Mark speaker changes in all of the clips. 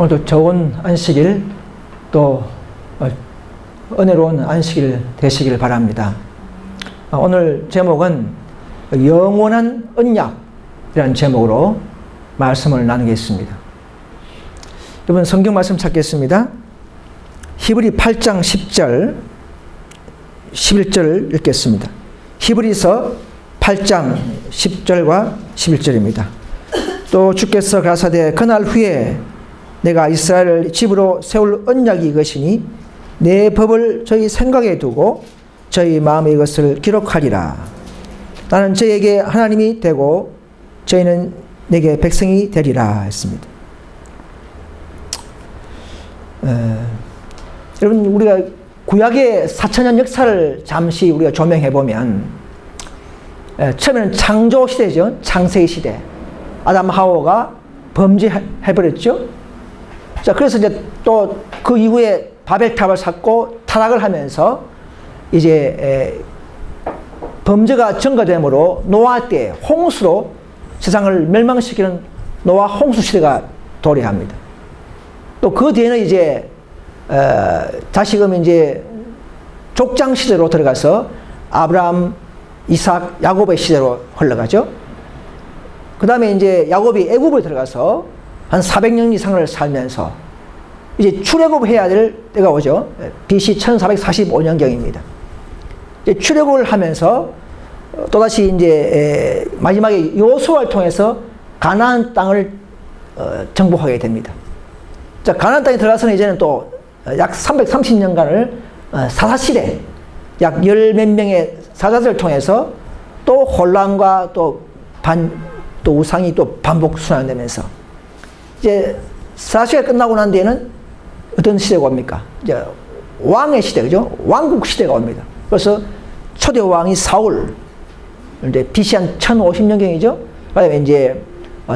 Speaker 1: 오늘도 좋은 안식일 또 은혜로운 안식일 되시길 바랍니다. 오늘 제목은 영원한 언약이라는 제목으로 말씀을 나누겠습니다. 이번 성경 말씀 찾겠습니다. 히브리 8장 10절 11절을 읽겠습니다. 히브리서 8장 10절과 11절입니다. 또 주께서 가라사대 그날 후에 내가 이스라엘을 집으로 세울 언약이 이것이니 내 법을 저희 생각에 두고 저희 마음에 이것을 기록하리라. 나는 저에게 하나님이 되고 저희는 내게 백성이 되리라 했습니다. 여러분, 우리가 구약의 4,000년 역사를 잠시 우리가 조명해 보면 처음에는 창조 시대죠. 창세기 시대. 아담 하와가 범죄해버렸죠. 자, 그래서 이제 또 그 이후에 바벨탑을 쌓고 타락을 하면서 이제 범죄가 증가되므로 노아 때 홍수로 세상을 멸망시키는 노아 홍수 시대가 도래합니다. 또 그 뒤에는 이제 다시금 이제 족장 시대로 들어가서 아브라함, 이삭, 야곱의 시대로 흘러가죠. 그 다음에 이제 야곱이 애굽에 들어가서 한 400년 이상을 살면서 이제 출애굽해야 될 때가 오죠. BC 1445년경입니다. 이제 출애굽을 하면서 또다시 이제 마지막에 여호수아를 통해서 가나안 땅을 정복하게 됩니다. 자, 가나안 땅에 들어가서는 이제는 또 약 330년간을 사사시대 약 열 몇 명의 사자들을 통해서 또 혼란과 또 우상이 또 반복 순환되면서 이제 사시가 끝나고 난 뒤에는 어떤 시대가 옵니까? 이제 왕의 시대, 그죠? 왕국 시대가 옵니다. 그래서 초대 왕이 사울, 이제 BC 한 1050년경이죠. 그다음에 이제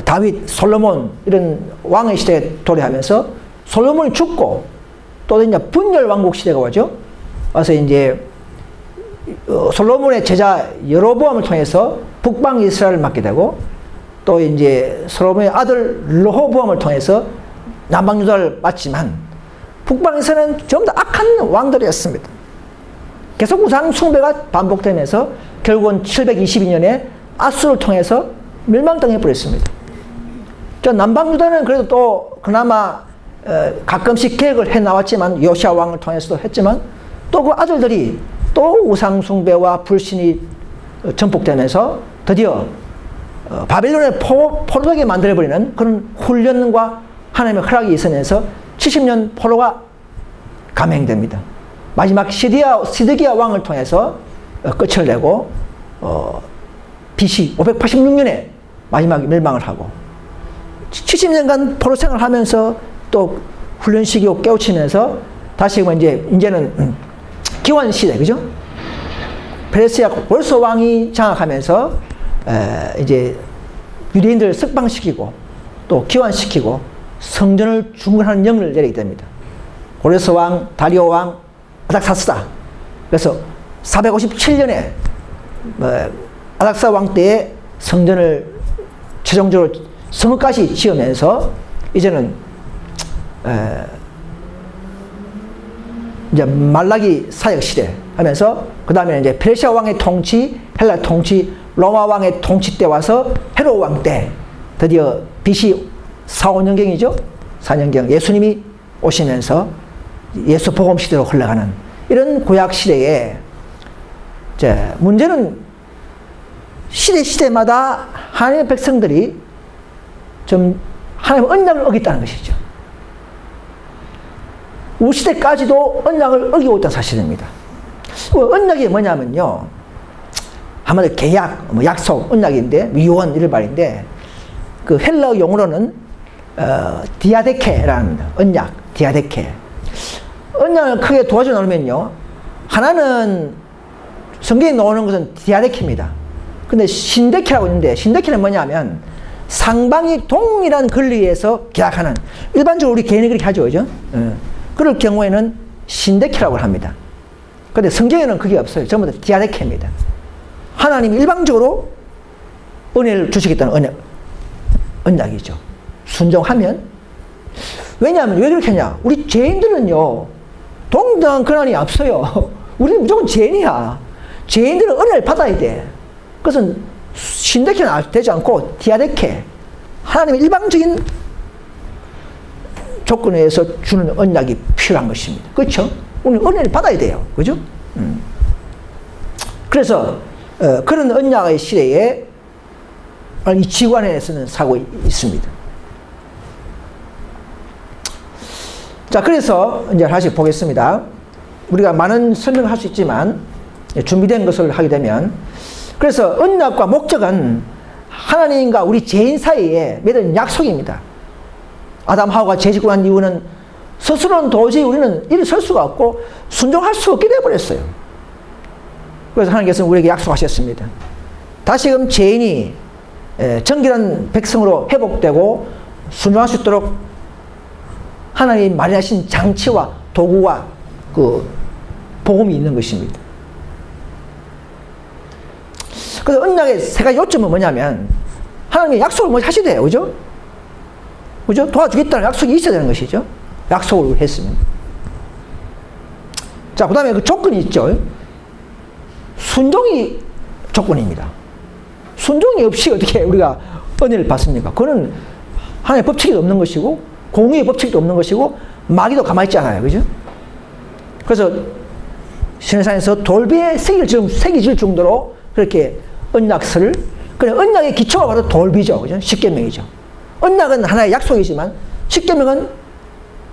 Speaker 1: 다윗, 솔로몬 이런 왕의 시대에 도래하면서 솔로몬이 죽고 또 이제 분열 왕국 시대가 오죠. 그래서 이제 솔로몬의 제자 여로보암을 통해서 북방 이스라엘을 맡게 되고 또 이제 솔로몬의 아들 르호보암을 통해서 남방 유다를 맡지만 북방에서는 전부 다 악한 왕들이었습니다. 계속 우상 숭배가 반복되면서 결국은 722년에 아수를 통해서 멸망당해 버렸습니다. 남방 유다는 그래도 또 그나마 가끔씩 계획을 해 나왔지만 요시아 왕을 통해서도 했지만 또 그 아들들이 또 우상 숭배와 불신이 전복되면서 드디어 바벨론의 포로되게 만들어버리는 그런 훈련과 하나님의 허락이 있으면서 70년 포로가 감행됩니다. 마지막 시드기야 왕을 통해서 끝을 내고 BC 586년에 마지막 멸망을 하고 70년간 포로 생활을 하면서 또 훈련시키고 깨우치면서 다시금 이제는 기환 시대, 그죠? 페르시아 월서 왕이 장악하면서 이제 유대인들을 석방시키고 또 기환시키고 성전을 중건하는 명령을 내리게 됩니다. 고레스 왕, 다리오 왕, 아닥사스다. 그래서 457년에 아닥사 왕 때에 성전을 최종적으로 성읍까지 지으면서 이제는 이제 말라기 사역 시대 하면서 그 다음에 이제 페르시아 왕의 통치, 헬라 통치, 로마 왕의 통치 때 와서 헤롯 왕 때 드디어 BC 4, 5년경이죠. 4년경 예수님이 오시면서 예수 복음 시대로 흘러가는 이런 구약 시대에 이제 문제는 시대마다 하나님의 백성들이 좀 하나님의 언약을 어겼다는 것이죠. 우리 시대까지도 언약을 어기고 있다는 사실입니다. 언약이 뭐냐면요, 한마디로 계약, 약속, 언약인데 유언 이런 말인데 그 헬라어 용어로는 디아데케라는 언약, 디아데케. 언약을 크게 도와줘 놓으면요, 하나는 성경에 나오는 것은 디아데케입니다. 근데 신데케라고 있는데 신데케는 뭐냐면 상방이 동일한 권리에서 계약하는, 일반적으로 우리 개인이 그렇게 하죠, 그죠? 그럴 경우에는 신데케라고 합니다. 근데 성경에는 그게 없어요. 전부 다 디아데케입니다. 하나님이 일방적으로 은혜를 주시겠다는 언약이죠. 순종하면 왜냐하면 왜 그렇게 하냐? 우리 죄인들은요, 동등한 권한이 없어요. 우리는 무조건 죄인이야. 죄인들은 은혜를 받아야 돼. 그것은 신데케는 되지 않고 디아데케, 하나님의 일방적인 조건에 의해서 주는 언약이 필요한 것입니다. 그렇죠? 우리는 은혜를 받아야 돼요. 그죠? 그래서 그런 언약의 시대에 이 지구안에서는 살고 있습니다. 자, 그래서 이제 다시 보겠습니다. 우리가 많은 설명을 할 수 있지만 준비된 것을 하게 되면, 그래서 언약과 목적은 하나님과 우리 죄인 사이에 맺은 약속입니다. 아담 하와가 죄 짓고 난 이후는 스스로는 도저히 우리는 일어설 수가 없고 순종할 수 없게 되어버렸어요. 그래서 하나님께서는 우리에게 약속하셨습니다. 다시금 죄인이 정결한 백성으로 회복되고 순종할 수 있도록 하나님이 마련하신 장치와 도구와 그 복음이 있는 것입니다. 그래서 언약의 세 가지 요점은 뭐냐면, 하나님의 약속을 먼저 하셔야 돼요. 그죠? 그죠? 도와주겠다는 약속이 있어야 되는 것이죠. 약속을 했으면. 자, 그 다음에 그 조건이 있죠. 순종이 조건입니다. 순종이 없이 어떻게 우리가 은혜를 받습니까? 그거는 하나님의 법칙이 없는 것이고, 공의의 법칙도 없는 것이고, 마귀도 가만히 있지 않아요. 그죠? 그래서 신해산에서 돌비에 새기질 정도로 그렇게 언약서를, 그냥 언약의 기초가 바로 돌비죠. 그죠? 십계명이죠. 언약은 하나의 약속이지만 십계명은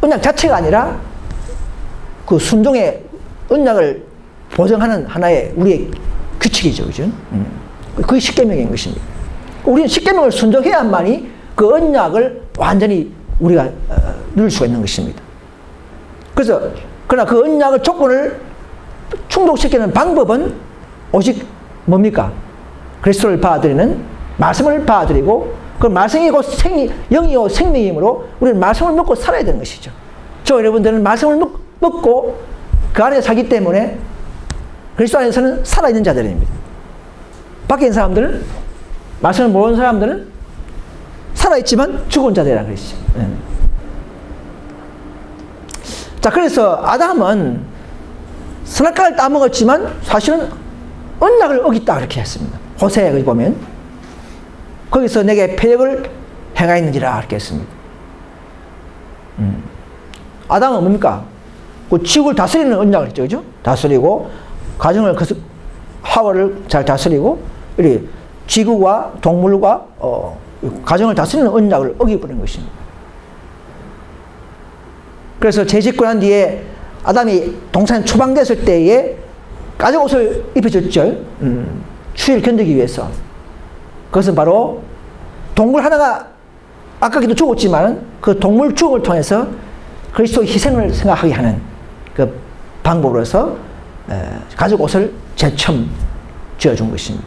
Speaker 1: 언약 자체가 아니라 그 순종의 언약을 보증하는 하나의 우리의 규칙이죠. 그죠? 그게 십계명인 것입니다. 우리는 십계명을 순종해야만이 그 언약을 완전히 우리가 누릴 수가 있는 것입니다. 그래서 그러나 그 언약의 조건을 충족시키는 방법은 오직 뭡니까? 그리스도를 받아들이는 말씀을 받아들이고, 그 말씀이 곧 영이요 생명이므로 우리는 말씀을 먹고 살아야 되는 것이죠. 저 여러분들은 말씀을 먹고 그 안에 살기 때문에 그리스도 안에서는 살아있는 자들입니다. 밖에 있는 사람들은, 말씀을 모르는 사람들은 살아있지만 죽은 자들이라고 그랬죠. 자, 그래서 아담은 선악과를 따먹었지만 사실은 언약을 어겼다 그렇게 했습니다. 호세에 보면 거기서 내게 패역을 행하였는지라 그렇게 했습니다. 아담은 뭡니까? 그 지구를 다스리는 언약을 했죠. 그죠? 다스리고 가정을, 하와를 잘 다스리고 이렇게 지구와 동물과 가정을 다스리는 언약을 어겨버린 것입니다. 그래서 죄 짓고 난 뒤에 아담이 동산에 추방됐을 때에 가죽 옷을 입혀줬죠. 추위를 견디기 위해서. 그것은 바로 동물 하나가 아까기도 죽었지만 그 동물 죽음을 통해서 그리스도의 희생을 생각하게 하는 그 방법으로서 가죽 옷을 제일 처음 지어준 것입니다.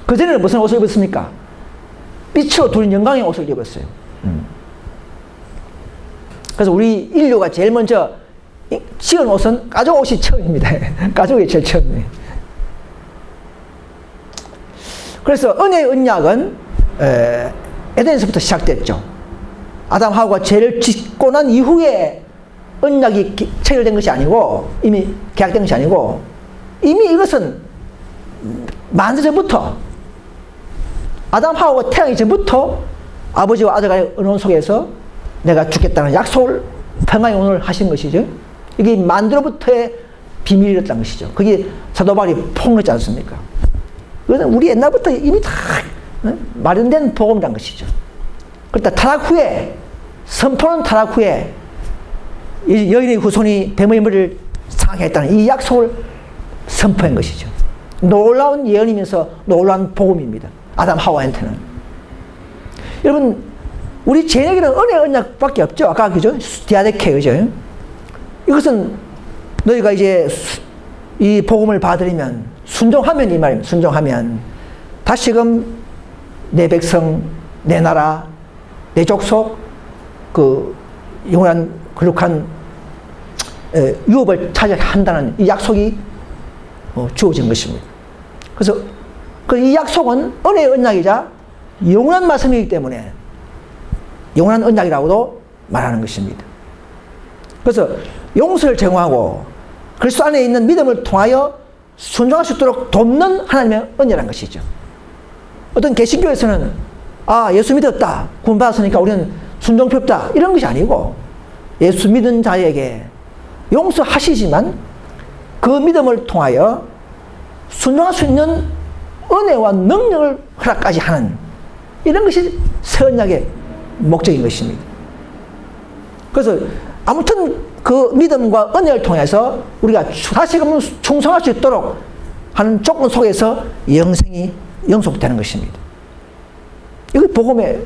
Speaker 1: 그전에는 무슨 옷을 입었습니까? 빛으로 둘린 영광의 옷을 입었어요. 그래서 우리 인류가 제일 먼저 지은 옷은 가죽 옷이 처음입니다. 가죽이 제일 처음이에요. 그래서 은혜의 언약은 에덴에서부터 시작됐죠. 아담 하와가 죄를 짓고 난 이후에 언약이 체결된 것이 아니고, 이미 계약된 것이 아니고, 이미 이것은 만세전부터, 아담 하와가 태어나기 전부터 아버지와 아들 간의 언혼 속에서 내가 죽겠다는 약속을 평강의 언혼을 하신 것이죠. 이게 만들어부터의 비밀이었다는 것이죠. 그게 사도 바울이 폭로했지 않습니까? 그것은 우리 옛날부터 이미 다 마련된 복음이란 것이죠. 그러다 타락 후에, 선포는 타락 후에 여인의 후손이 뱀의 머리를 상하게 했다는 이 약속을 선포한 것이죠. 놀라운 예언이면서 놀라운 복음입니다. 아담 하와한테는. 여러분, 우리 죄인에게는 은혜 언약밖에 없죠. 아까 그죠? 디아데케, 그죠? 이것은 너희가 이제 이 복음을 받으려면 순종하면, 이 말입니다. 순종하면 다시금 내 백성, 내 나라, 내 족속, 그 영원한 거룩한 유업을 차지하게 한다는 이 약속이 주어진 것입니다. 그래서 이 약속은 은혜의 언약이자 영원한 말씀이기 때문에 영원한 언약이라고도 말하는 것입니다. 그래서 용서를 제공하고 그리스도 안에 있는 믿음을 통하여 순종할 수 있도록 돕는 하나님의 은혜라는 것이죠. 어떤 개신교에서는 예수 믿었다, 구원받았으니까 우리는 순종 필요 없다, 이런 것이 아니고 예수 믿은 자에게 용서하시지만 그 믿음을 통하여 순종할 수 있는 은혜와 능력을 허락까지 하는 이런 것이 새 언약의 목적인 것입니다. 그래서 아무튼 그 믿음과 은혜를 통해서 우리가 다시금 충성할 수 있도록 하는 조건 속에서 영생이 영속되는 것입니다. 이게 복음의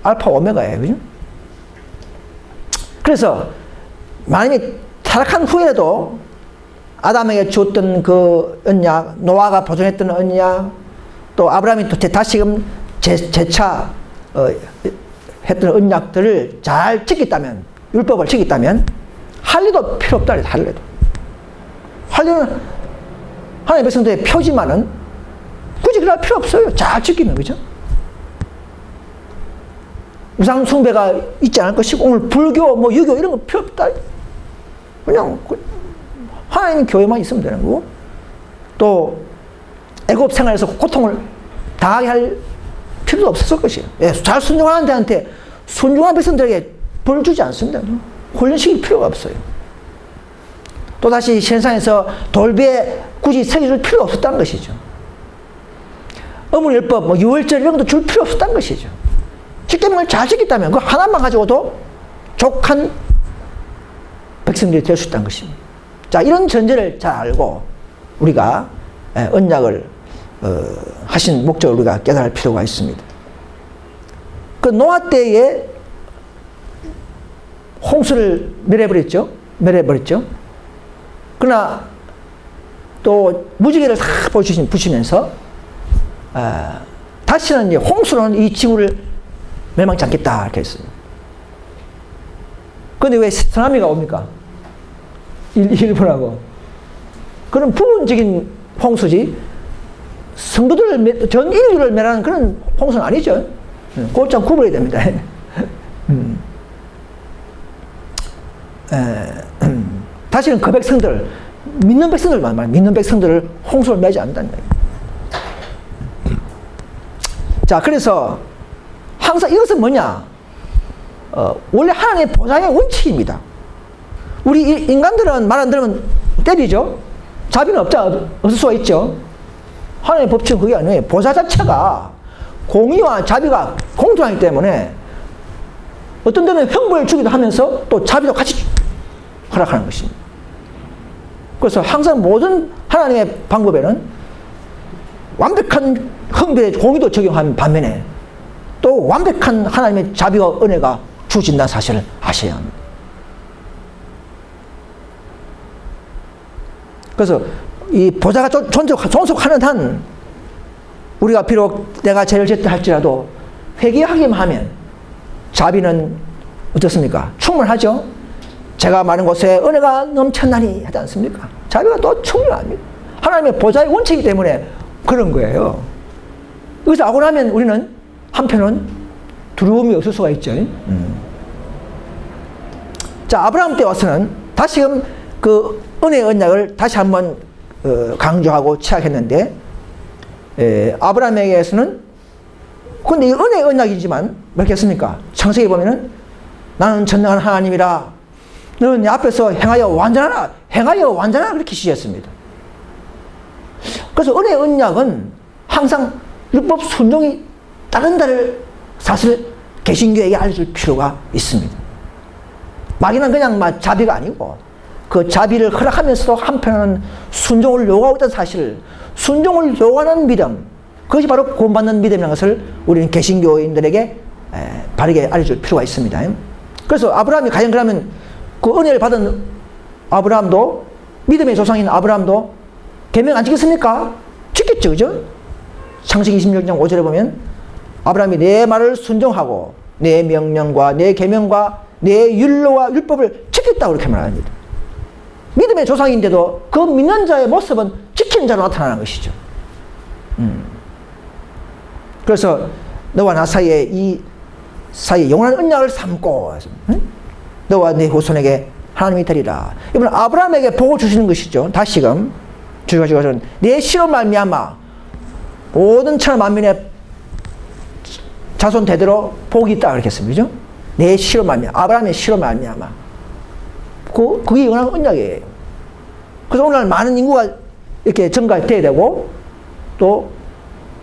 Speaker 1: 알파 오메가예요. 그죠? 그래서 만약에 타락한 후에도 아담에게 줬던 그 언약, 노아가 보존했던 언약, 또 아브라함이 또 다시금 재차 했던 언약들을 잘 지켰다면, 율법을 지켰다면 할 일도 필요 없다. 할 일도. 할 일은 하나님의 백성들의 표지만은 굳이 그럴 필요 없어요. 잘 지키면. 그죠? 우상 숭배가 있지 않을 것이고 오늘 불교, 유교 이런 거 필요 없다. 그냥 하나님 교회만 있으면 되는 거고, 또 애굽 생활에서 고통을 당하게 할 필요도 없었을 것이에요. 잘 순종하는 자한테 순종한 백성들에게 벌 주지 않습니다. 훈련시킬 필요가 없어요. 또다시 세상에서 돌배에 굳이 새겨줄 필요가 없었다는 것이죠. 어문율법, 유월절 이런 것도 줄 필요 없었다는 것이죠. 십계명을 잘 지켰다면 그 하나만 가지고도 족한 백성들이 될 수 있다는 것입니다. 자, 이런 전제를 잘 알고 우리가 언약을 하신 목적을 우리가 깨달을 필요가 있습니다. 그 노아 때에 홍수를 멸해버렸죠. 그러나 또 무지개를 다 붙이면서 다시는 이제 홍수로는 이 지구를 멸망치 않겠다 이렇게 했어요. 그런데 왜 쓰나미가 옵니까? 일본하고. 그런 부분적인 홍수지 성도들 전 인류를 멸하는 그런 홍수는 아니죠. 그걸 좀 구분해야 됩니다. 다시는 그 백성들, 믿는 백성들만 말이에요. 믿는 백성들을 홍수를 매지 않는다는 거예요. 자, 그래서 항상 이것은 뭐냐? 원래 하나님의 보좌의 원칙입니다. 우리 인간들은 말 안 들으면 때리죠? 자비는 없을 수가 있죠? 하나님의 법칙은 그게 아니에요. 보좌 자체가 공의와 자비가 공존하기 때문에 어떤 데는 형벌을 주기도 하면서 또 자비도 같이 허락하는 것입니다. 그래서 항상 모든 하나님의 방법에는 완벽한 형벌의 공의도 적용하는 반면에 또 완벽한 하나님의 자비와 은혜가 주어진다는 사실을 아셔야 합니다. 그래서 이 보좌가 존속하는 한 우리가 비록 내가 죄를 짓다 할지라도 회개하기만 하면 자비는 어떻습니까? 충분하죠? 제가 많은 곳에 은혜가 넘쳤나니 하지 않습니까? 자비가 또 충분합니다. 하나님의 보좌의 원칙이기 때문에 그런 거예요. 여기서 하고 나면 우리는 한편은 두려움이 없을 수가 있죠. 자, 아브라함 때 와서는 다시금 그 은혜의 언약을 다시 한번 강조하고 취약했는데, 아브라함에게서는 근데 이 은혜의 언약이지만 뭐 했습니까? 창세기 보면은 나는 전능한 하나님이라 너는 내 앞에서 행하여 완전하라 그렇게 시했습니다. 그래서 은혜의 언약은 항상 율법 순종이 따른다를 사실 개신교에게 알려줄 필요가 있습니다. 막연한 그냥 자비가 아니고 그 자비를 허락하면서도 한편은 순종을 요구하고 있다는 사실, 순종을 요구하는 믿음, 그것이 바로 구원받는 믿음이라는 것을 우리는 개신교인들에게 바르게 알려줄 필요가 있습니다. 그래서 아브라함이 과연 그러면 그 은혜를 받은 아브라함도, 믿음의 조상인 아브라함도 계명 안 지켰습니까? 지켰죠, 그죠? 창세기 26장 5절에 보면 아브라함이 내 말을 순종하고 내 명령과 내 계명과 내 율로와 율법을 지켰다고 그렇게 말합니다. 믿음의 조상인데도 그 믿는 자의 모습은 지키는 자로 나타나는 것이죠. 그래서 너와 나 사이에 이 사이에 영원한 언약을 삼고, 응? 너와 네 후손에게 하나님이 되리라. 이번에 아브라함에게 복을 주시는 것이죠. 다시금 주시고 내 씨로 말미암아 모든 천하 만민의 자손 대대로 복이 있다 그렇게 했습니다. 내 씨로 말미암아, 아브라함의 씨로 말미암아. 그게 영원한 언약이에요. 그래서 오늘 많은 인구가 이렇게 증가돼야 되고, 또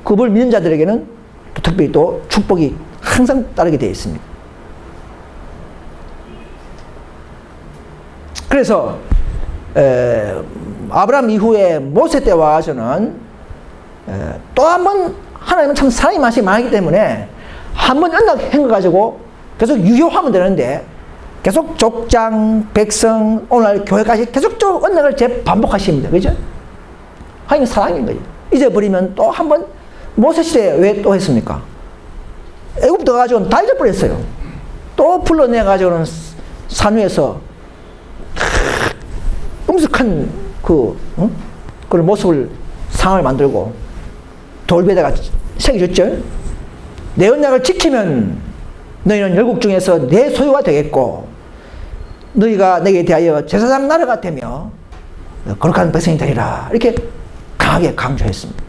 Speaker 1: 그걸 믿는 자들에게는 또 특별히 또 축복이 항상 따르게 되어 있습니다. 그래서 아브라함 이후에 모세 때 와서는 또 한 번 하나님은 참 사랑이 맛이 많기 때문에 한 번 언약한 거 가지고 계속 유효하면 되는데, 계속 족장, 백성, 오늘 교회까지 계속적으로 언약을 재반복하십니다. 그죠? 하나님 사랑인 거죠. 잊어버리면 또 한 번, 모세 시대에 왜 또 했습니까? 애굽도 가지고는 다 잊어버렸어요. 또 불러내가지고는 산 위에서 음습한 그런 모습을, 상을 만들고 돌배에다가 새겨줬죠. 내 언약을 지키면 너희는 열국 중에서 내 소유가 되겠고, 너희가 내게 대하여 제사장 나라가 되며 거룩한 백성이 되리라. 이렇게 강하게 강조했습니다.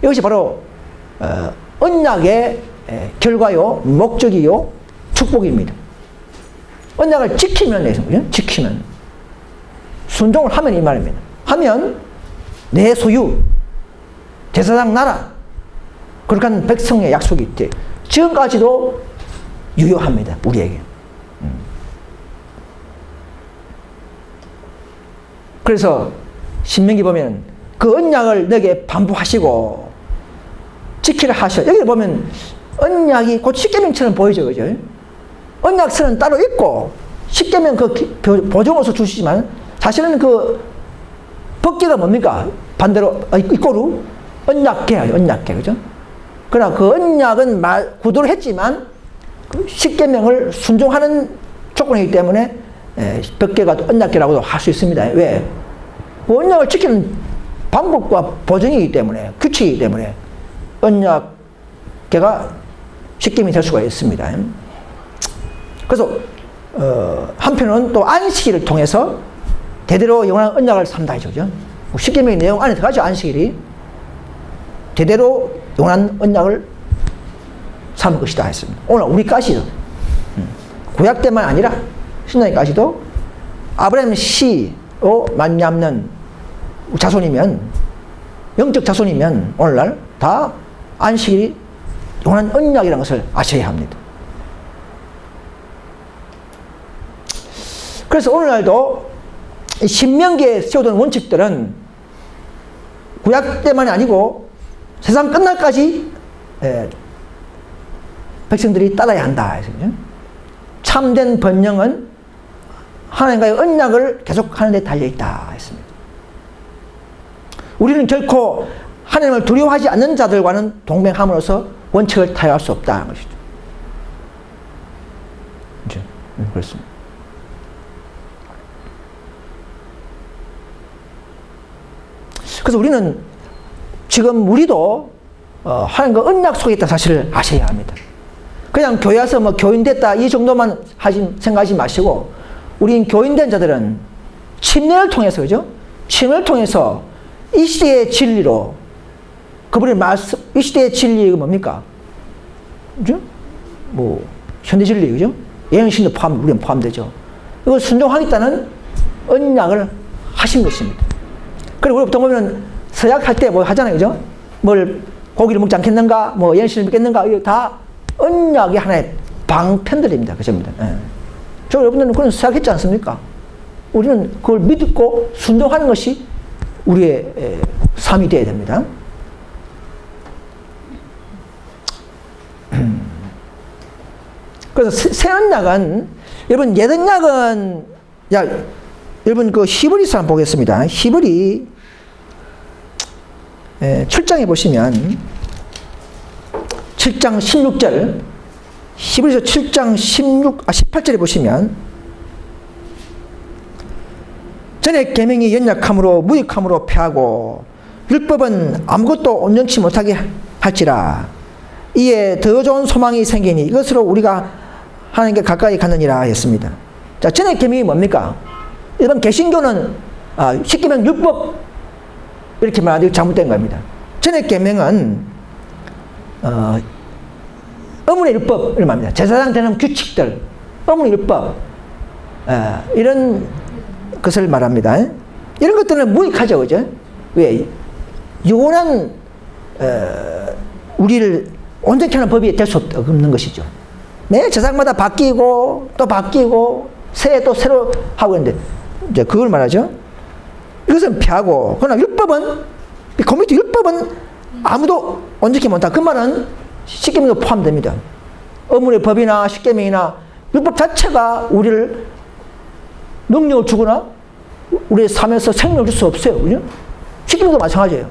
Speaker 1: 이것이 바로 언약의 결과요, 목적이요, 축복입니다. 언약을 지키면, 지키면, 순종을 하면 이 말입니다. 하면 내 소유, 제사장 나라, 거룩한 백성의 약속이 있대. 지금까지도 유효합니다, 우리에게. 그래서 신명기 보면 그 언약을 너에게 반복하시고 지키라 하셔. 여기 보면 언약이 곧 십계명처럼 보이죠, 그죠? 언약서는 따로 있고 십계명 그 보정어서 주시지만 사실은 그 법계가 뭡니까? 반대로 이꼬루 언약계예요, 언약계, 그죠? 그러나 그 언약은 구도를 했지만 그 십계명을 순종하는 조건이기 때문에 법계가 언약계라고도 할 수 있습니다. 왜? 그 언약을 지키는 방법과 보정이기 때문에, 규칙이기 때문에 언약계가 십계명이 될 수가 있습니다. 그래서 한편은 또 안식일을 통해서 대대로 영원한 언약을 삼다 이거죠. 십계명의 내용 안에 들어가죠. 안식일이 대대로 영원한 언약을 삼을 것이다 했습니다. 오늘 우리까지도 구약 때만 아니라 신약까지도 아브라함 씨로 말미암는 자손이면, 영적 자손이면 오늘날 다 안식일이 영원한 언약이라는 것을 아셔야 합니다. 그래서 오늘날도 신명기에 세우던 원칙들은 구약 때만이 아니고 세상 끝날까지 백성들이 따라야 한다. 참된 번영은 하나님과의 언약을 계속하는 데 달려있다 했습니다. 우리는 결코 하나님을 두려워하지 않는 자들과는 동맹함으로써 원칙을 타협할 수 없다는 것이죠. 그렇습니다. 그래서 우리는 지금 우리도 하나님과 언약 속에 있다는 사실을 아셔야 합니다. 그냥 교회 와서 뭐 교인 됐다 이 정도만 생각하지 마시고, 우린 교인된 자들은 침례를 통해서, 그죠? 침례를 통해서 이 시대의 진리로 그분의 말씀, 이 시대의 진리가 뭡니까? 그죠? 뭐 현대 진리, 그죠? 예언신도 우리는 포함되죠. 이걸 순종하겠다는 언약을 하신 것입니다. 그리고 우리 보통 보면 서약할 때 뭐 하잖아요, 그죠? 뭘 고기를 먹지 않겠는가, 뭐 예언신을 믿겠는가, 이거 다 언약의 하나의 방편들입니다, 그죠입니다. 예. 저 여러분들은 그런 서약했지 않습니까? 우리는 그걸 믿고 순종하는 것이 우리의 삶이 되어야 됩니다. 그래서 새 언약은, 여러분 옛 언약은, 여러분 그 히브리서 한번 보겠습니다. 히브리 7장에 보시면 7장 16절, 히브리서 7장 18절에 보시면, 전에 계명이 연약함으로 무익함으로 패하고 율법은 아무것도 온전치 못하게 할지라 이에 더 좋은 소망이 생기니 이것으로 우리가 하나님께 가까이 가느니라 했습니다. 자, 전의 계명이 뭡니까? 일반 개신교는 십계명 율법 이렇게 말하는 잘못된 겁니다. 전의 계명은 어문의 율법을 말합니다. 제사장 되는 규칙들, 어문의 율법 이런 것을 말합니다. 이런 것들은 무익하죠, 그죠? 왜? 영원한 우리를 온전케 하는 법이 될 수 없는 것이죠. 매 제사장마다 바뀌고 또 바뀌고 새해 또 새로 하고 있는데 이제 그걸 말하죠. 이것은 피하고, 그러나 율법은 컴퓨터 율법은 아무도 온전케 못한다. 그 말은 십계명도 포함됩니다. 어문의 법이나 십계명이나 율법 자체가 우리를 능력을 주거나 우리의 삶에서 생명을 줄 수 없어요. 그죠? 십계명도 마찬가지예요.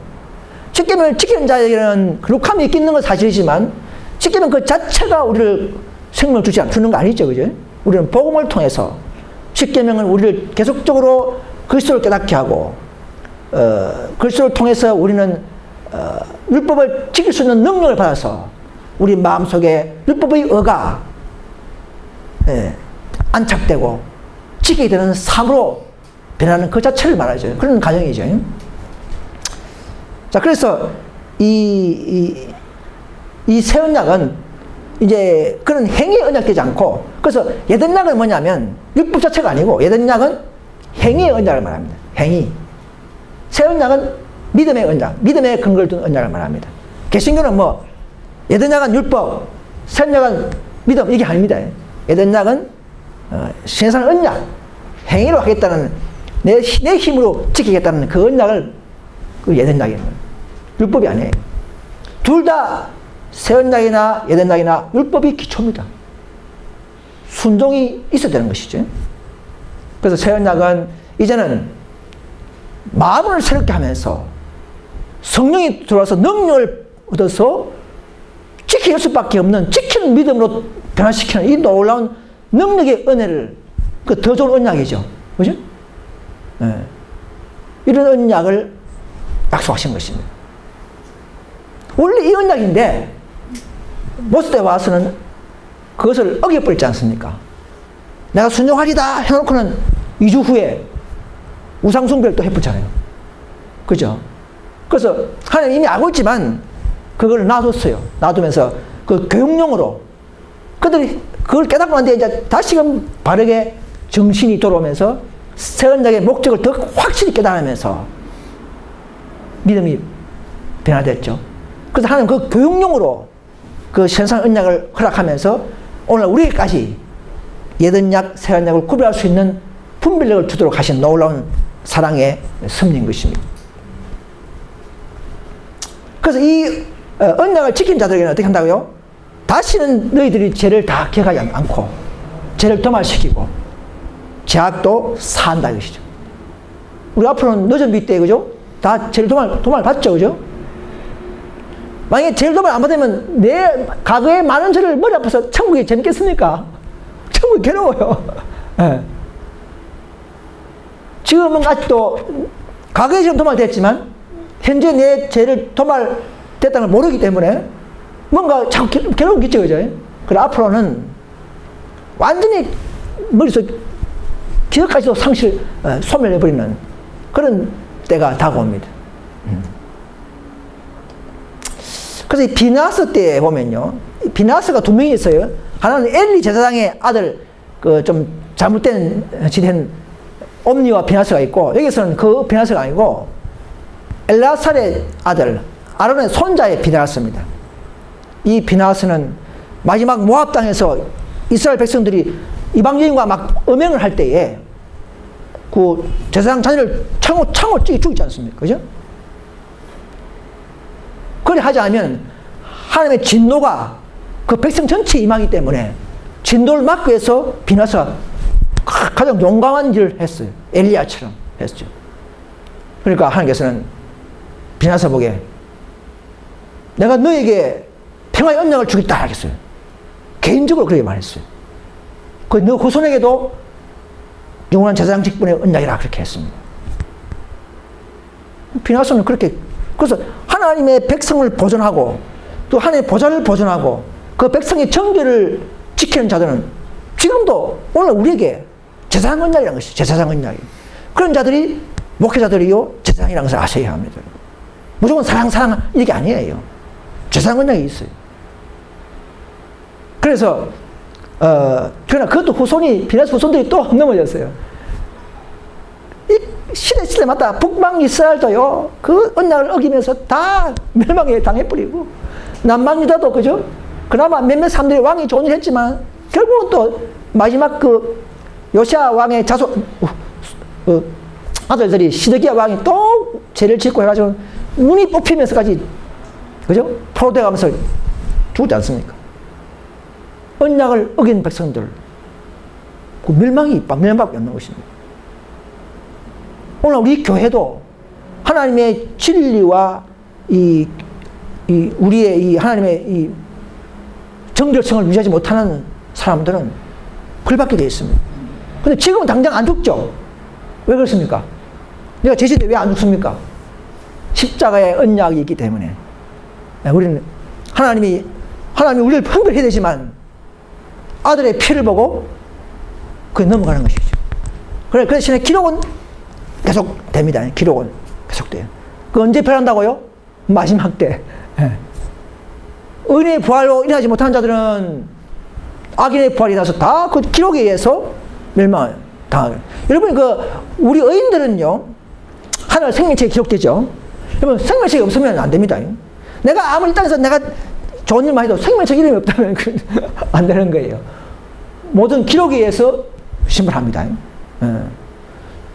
Speaker 1: 십계명을 지키는 자에게는 거룩함이 있는 건 사실이지만 십계명 그 자체가 우리를 생명을 주는 거 아니죠. 그죠? 우리는 복음을 통해서 십계명은 우리를 계속적으로 그리스도를 깨닫게 하고 그리스도를 통해서 우리는 율법을 지킬 수 있는 능력을 받아서 우리 마음속에 율법의 의가 안착되고 지키게 되는 삶으로 변하는 그 자체를 말하죠. 그런 과정이죠. 자, 그래서 이 새 언약은 이제 그런 행위의 언약되지 않고, 그래서 옛 언약은 뭐냐면 율법 자체가 아니고 옛 언약은 행위의 언약을 말합니다. 행위. 새 언약은 믿음의 언약, 믿음의 근거를 둔 언약을 말합니다. 개신교는 뭐 옛 언약은 율법, 새 언약은 믿음, 이게 아닙니다. 옛 언약은 신성 언약, 행위로 하겠다는 내 힘으로 지키겠다는 그 언약을 그 옛 언약이에요. 율법이 아니에요. 둘 다 새 언약이나 옛 언약이나 율법이 기초입니다. 순종이 있어야 되는 것이죠. 그래서 새 언약은 이제는 마음을 새롭게 하면서 성령이 들어와서 능력을 얻어서 지킬 수밖에 없는, 지키는 믿음으로 변화시키는 이 놀라운 능력의 은혜를, 그 더 좋은 언약이죠. 그죠? 네. 이런 언약을 약속하신 것입니다. 원래 이 언약인데 모세 와서는 그것을 어겨버리지 않습니까? 내가 순종하리다 해놓고는 2주 후에 우상숭배를 또 해붙잖아요. 그죠? 그래서 하나님 이미 알고 있지만 그걸 놔뒀어요. 놔두면서 그 교육용으로 그들이 그걸 깨닫고 난 뒤에 이제 다시금 바르게 정신이 돌아오면서 새 언약의 목적을 더 확실히 깨달으면서 믿음이 변화됐죠. 그래서 하나님 그 교육용으로 그 신성 언약을 허락하면서 오늘 우리에게까지 옛 언약, 새 언약을 구별할 수 있는 분별력을 주도록 하신 놀라운 사랑의 섭리인 것입니다. 그래서 이 언약을 지킨 자들에게는 어떻게 한다고요? 다시는 너희들이 죄를 다 기억하지 않고 죄를 도말시키고 죄악도 사한다 이것이죠. 우리 앞으로는 늦은 밑에 그죠? 다 죄를 도말 받죠, 그죠? 만약에 죄를 도말 안 받으면 내 과거에 많은 죄를 머리 아파서 천국이 재밌겠습니까? 천국이 괴로워요. 네. 지금은 아직도 과거에 지금 도말됐지만 현재 내 죄를 도말됐다는 걸 모르기 때문에 뭔가 자꾸 괴로움겠죠, 그죠? 그래 앞으로는 완전히 머릿속 기억까지도 소멸해버리는 그런 때가 다가옵니다. 그래서 이 비나스 때 보면요, 비나스가 두 명이 있어요. 하나는 엘리 제사장의 아들, 그 좀 잘못된 짓한 옴니와 비나스가 있고, 여기서는 그 비나스가 아니고 엘라살의 아들 아론의 손자의 비나스입니다. 이 비나스는 마지막 모압 땅에서 이스라엘 백성들이 이방인과 막 음행을 할 때에 그 제사장 자녀를 창으로 죽이지 않습니까? 그죠? 그렇게 하지 않으면 하나님의 진노가 그 백성 전체에 임하기 때문에 진노를 막기 위해서 비나스가 가장 용감한 일을 했어요. 엘리야처럼 했죠. 그러니까 하나님께서는 비나스 보게 내가 너에게 평화의 언약을 주겠다 하겠어요. 개인적으로 그렇게 말했어요. 너 후손에게도 영원한 제사장 직분의 언약이라 그렇게 했습니다. 비나스는 그렇게, 그래서 하나님의 백성을 보존하고 또 하나님의 보좌를 보존하고 그 백성의 정결을 지키는 자들은 지금도 오늘 우리에게 제사장 언약이라는 것이죠. 제사장 언약이. 그런 자들이 목회자들이요 제사장이라는 것을 아셔야 합니다. 무조건 사랑 이게 아니에요. 제사장 언약이 있어요. 그래서 그러나 그것도 비나스 후손들이 또 넘어졌어요. 이 시대마다 북방 이스라엘도요 그 언약을 어기면서 다 멸망에 당해버리고 남방 유다도 그죠? 그나마 몇몇 사람들이 왕이 좋은 일 했지만 결국은 또 마지막 그 요시아 왕의 아들들이 시드기야 왕이 또 죄를 짓고 해가지고 눈이 뽑히면서까지 그죠? 포로돼 가면서 죽지 않습니까? 언약을 어긴 백성들 그 멸망밖에 없는 것입니다. 오늘 우리 교회도 하나님의 진리와 우리의 이 하나님의 이 정결성을 유지하지 못하는 사람들은 벌받게 되어 있습니다. 근데 지금은 당장 안 죽죠? 왜 그렇습니까? 내가 제시대 왜 안 죽습니까? 십자가의 언약이 있기 때문에. 우리는 하나님이 우리를 판결해야 되지만 아들의 피를 보고 그게 넘어가는 것이죠. 그래, 그 대신에 기록은 계속 됩니다. 기록은 계속 돼요. 그 언제 변한다고요? 마지막 때. 의인의 부활로 일어나지 못한 자들은 악인의 부활이 나서 다 그 기록에 의해서 멸망을 당하게. 여러분, 우리 의인들은요, 하늘 생명책에 기록되죠. 여러분, 생명책이 없으면 안 됩니다. 내가 아무리 이 땅에서 내가 좋은 일만 해도 생명책 이름이 없다면 안 되는 거예요. 모든 기록에 의해서 심판합니다.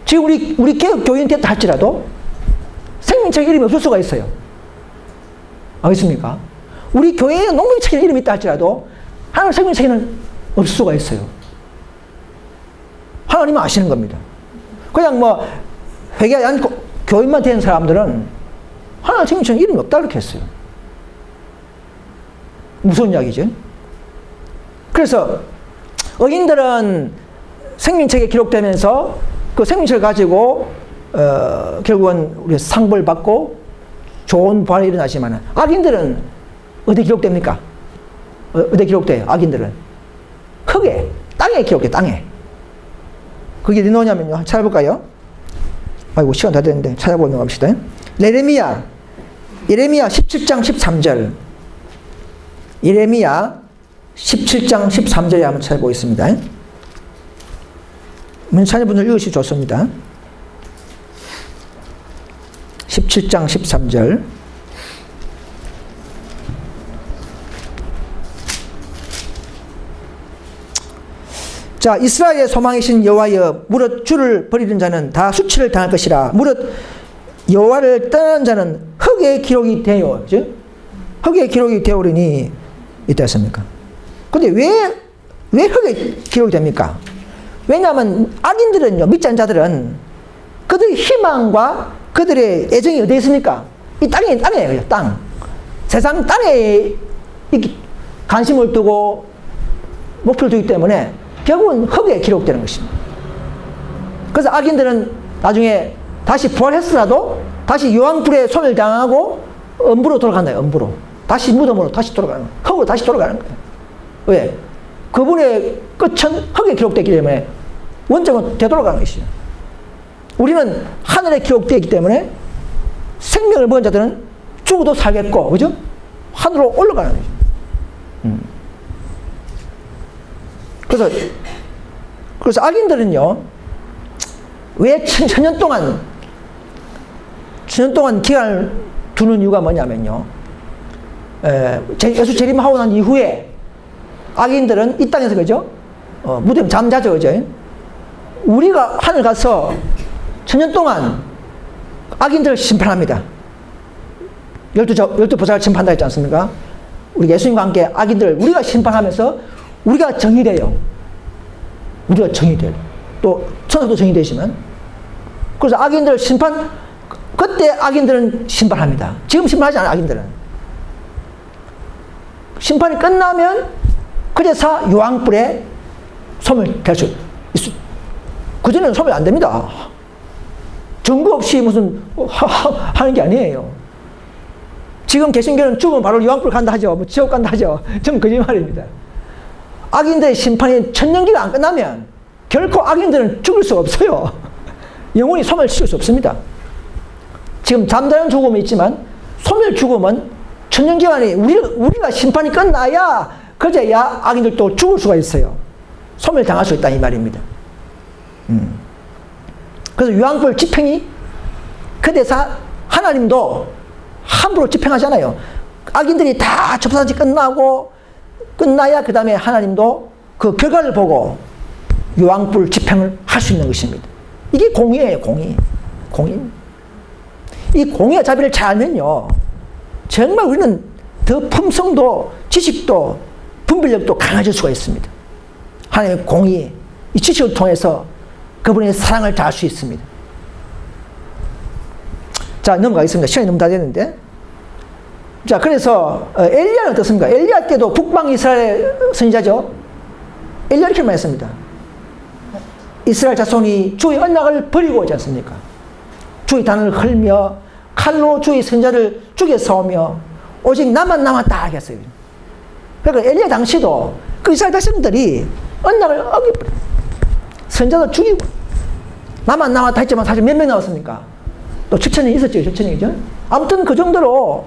Speaker 1: 지금 우리 개혁교인 됐다 할지라도 생명책 이름이 없을 수가 있어요. 알겠습니까? 우리 교회에 농민책에 이름이 있다 할지라도 하나님 생명책에는 없을 수가 있어요. 하나님은 아시는 겁니다. 그냥 뭐 회개하지 않고 교인만 된 사람들은 하나님 생명책에 이름이 없다 그렇게 했어요. 무서운 이야기죠. 그래서 의인들은 생명책에 기록되면서 그 생명책을 가지고 결국은 우리 상벌 받고 좋은 부활이 일어나지만 악인들은 어디 기록됩니까? 어디 기록돼요? 악인들은 흙에, 땅에 기록돼요. 땅에. 그게 어디 나오냐면요. 찾아볼까요? 아이고 시간 다 됐는데 찾아보는 거 합시다. 예레미야 17장 13절. 예레미야 17장 13절에 한번 찾아보겠습니다. 문찬이분들 읽으시 좋습니다. 17장 13절. 자, 이스라엘의 소망이신 여호와여, 무릇 주를 버리는 자는 다 수치를 당할 것이라. 무릇 여호와를 떠나는 자는 흙에 기록이 되어, 흙에 기록이 되오리니 있다 했습니까? 근데 왜 흙에 기록이 됩니까? 왜냐하면 악인들은요, 믿지 않는 자들은 그들의 희망과 그들의 애정이 어디에 있습니까? 이 땅이에요, 땅. 세상 땅에 관심을 두고 목표를 두기 때문에 결국은 흙에 기록되는 것입니다. 그래서 악인들은 나중에 다시 부활했으라도 다시 여왕불에 손을 당하고 음부로 돌아간다, 음부로. 다시 무덤으로 다시 돌아가는 거예요. 흙으로 다시 돌아가는 거예요. 왜? 그분의 끝은 흙에 기록되기 때문에 원점은 되돌아가는 것이죠. 우리는 하늘에 기록되어 있기 때문에 생명을 먹은 자들은 죽어도 살겠고, 그죠? 하늘로 올라가는 거죠. 그래서 악인들은요, 왜 천년 동안 기간을 두는 이유가 뭐냐면요, 예수 재림하고 난 이후에 악인들은 이 땅에서, 그죠? 무덤 잠자죠, 그죠? 우리가 하늘 가서 천년 동안 악인들을 심판합니다. 12보살을 심판한다 했지 않습니까? 우리 예수님과 함께 악인들을 우리가 심판하면서 우리가 정의돼요. 우리가 정의돼요. 또 천사도 정의되지만. 그래서 악인들 그때 악인들은 심판합니다. 지금 심판하지 않아요, 악인들은. 심판이 끝나면 그제서 요왕불에 소멸 될 수 있어요. 그전에는 소멸 안 됩니다. 증거 없이 무슨 하는 게 아니에요. 지금 개신교는 죽으면 바로 유황불 간다 하죠. 뭐 지옥 간다 하죠. 좀 거짓말입니다. 악인들의 심판이 천년기가 안 끝나면 결코 악인들은 죽을 수가 없어요. 영원히 소멸 시킬 수 없습니다. 지금 잠자는 죽음이 있지만 소멸 죽음은 천년기간이 우리가 심판이 끝나야 그제야 악인들도 죽을 수가 있어요. 소멸 당할 수 있다 이 말입니다. 그래서 유황불 집행이 그래서 하나님도 함부로 집행하잖아요. 악인들이 다 접사지 끝나야 그 다음에 하나님도 그 결과를 보고 유황불 집행을 할 수 있는 것입니다. 이게 공의예요, 공의. 이 공의와 자비를 잘 알면요, 정말 우리는 더 품성도 지식도 분별력도 강해질 수가 있습니다. 하나님의 공의, 이 지식을 통해서 그분의 사랑을 다할 수 있습니다. 자, 넘어가겠습니다. 시간이 너무 다 됐는데. 자, 그래서 엘리야는 어떻습니까? 엘리야 때도 북방 이스라엘 선지자죠. 엘리야 이렇게 말했습니다. 이스라엘 자손이 주의 언약을 버리고 오지 않습니까? 주의 단을 헐며 칼로 주의 선자를 죽여 싸우며 오직 나만 남았다 하겠어요. 그러니까 엘리야 당시도 그 이스라엘 백성들이 언약을 어기버려. 선자도 죽이고 나만 남았다 했지만 사실 몇 명 나왔습니까? 또 7,000이 있었죠. 7,000이죠. 아무튼 그 정도로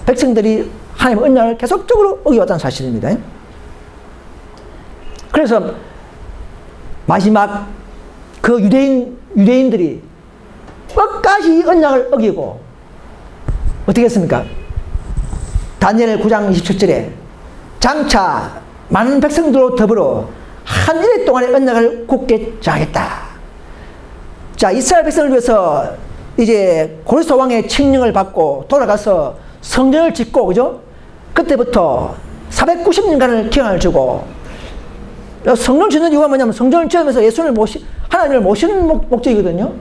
Speaker 1: 백성들이 하나님의 언약을 계속적으로 어기왔다는 사실입니다. 그래서 마지막 그 유대인들이 끝까지 언약을 어기고 어떻게 했습니까? 다니엘 9장 27절에 장차 많은 백성들로 더불어 한 일해 동안의 언약을 굳게 정하겠다. 자, 이스라엘 백성을 위해서 이제 고레스 왕의 칙령을 받고 돌아가서 성전을 짓고, 그죠? 그때부터 490년간을 기한을 주고, 성전 짓는 이유가 뭐냐면 성전을 지으면서 하나님을 모시는 목적이거든요.